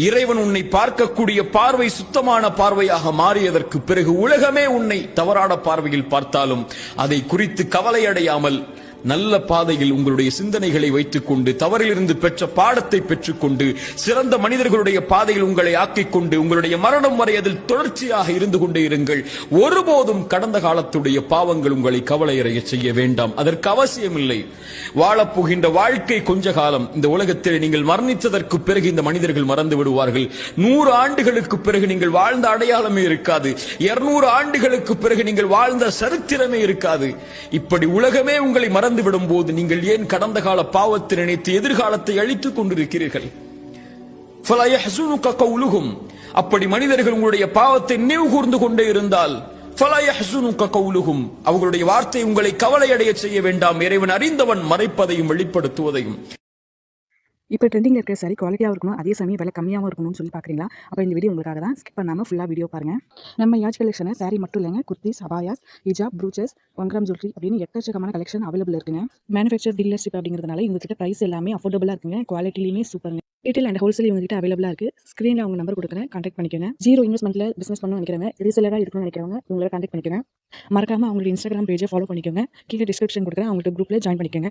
இறைவன் உன்னை பார்க்கக்கூடிய பார்வை சுத்தமான பார்வையாக மாறியதற்கு பிறகு உலகமே உன்னை தவறான பார்வையில் பார்த்தாலும் அதை குறித்து கவலையடையாமல் நல்ல பாதையில் உங்களுடைய சிந்தனைகளை வைத்துக் கொண்டு தவறிலிருந்து பெற்ற பாடத்தை பெற்றுக்கொண்டு சிறந்த மனிதர்களுடைய பாதையில் உங்களை ஆக்கிக் கொண்டு உங்களுடைய மரணம் வரை அதில் தொடர்ச்சியாக இருந்து கொண்டே இருங்கள். ஒருபோதும் கடந்த காலத்துடைய பாவங்கள் உங்களை கவலையடைய செய்ய வேண்டாம். அதற்கு அவசியமில்லை. வாழப்போகின்ற வாழ்க்கை கொஞ்ச காலம். இந்த உலகத்தில் நீங்கள் மரணித்ததற்கு பிறகு இந்த மனிதர்கள் மறந்து விடுவார்கள். 100 ஆண்டுகளுக்கு பிறகு நீங்கள் வாழ்ந்த அடையாளமே இருக்காது. 200 ஆண்டுகளுக்கு பிறகு நீங்கள் வாழ்ந்த சரித்திரமே இருக்காது. இப்படி உலகமே உங்களை மறந்து விடும் போது நீங்கள் ஏன் கடந்த கால பாவத்தை நினைத்து எதிர்காலத்தை அழித்துக் கொண்டிருக்கிறீர்கள்? அப்படி மனிதர்கள் உங்களுடைய பாவத்தை நினைவு கூர்ந்து கொண்டே இருந்தால் அவர்களுடைய வார்த்தை உங்களை கவலையடைய செய்ய வேண்டாம். இறைவன் அறிந்தவன் மறைப்பதையும் வெளிப்படுத்துவதையும். இப்போ ட்ரெண்டிங்கில் இருக்கிற சாரி குவாலிட்டியாக இருக்கணும், அதே சமயம் விலை கம்மியாகவும் இருக்கணும்னு சொல்லி பார்க்குறீங்களா? அப்போ இந்த வீடியோ உங்களுக்காக தான். ஸ்கிப் பண்ணாமல் ஃபுல்லாக வீடியோ பாருங்கள். நம்ம யாஜ் கலெக்ஷனை சாரி மட்டும் இல்லைங்க, குர்த்திஸ், அபாயாஸ், ஹிஜாப், ப்ரூச்சஸ், 1 கிராம் ஜுவல்லரி அப்படின்னு எக்கச்சக்கமான கலெக்ஷன் அவைலபிள் இருக்குங்க. மேனுஃபேக்சர் டீலர்ஷிப் அப்படிங்கிறதுனால இவங்ககிட்ட ப்ரைஸ் எல்லாமே அஃபோர்டபுளாக இருக்குங்க. குவாலிட்டிலையுமே சூப்பருங்க. ரீட்டைல் அண்ட் ஹோல்சேல் இவங்ககிட்ட அவைலபிளாக இருக்குது. ஸ்க்ரீனில் அவங்க நம்பர் கொடுக்குறேன், கான்டாக்ட் பண்ணிக்கோங்க. 0 இன்வெஸ்ட்மெண்ட்டில் பிஸ்னஸ் பண்ணணும்னு நினைக்கிறவங்க, ரீசெல்லராக இருக்கணும்னு நினைக்கிறவங்க இவங்களை கான்டாக்ட் பண்ணிக்கோங்க. மறக்காமல் அவங்களுடைய இன்ஸ்டாகிராம் பேஜை ஃபாலோ பண்ணிக்கோங்க. கீழே டிஸ்கிரிப்ஷன் கொடுக்குறேன், அவங்கள்ட்ட குரூப்பில் ஜாயின் பண்ணிக்கோங்க.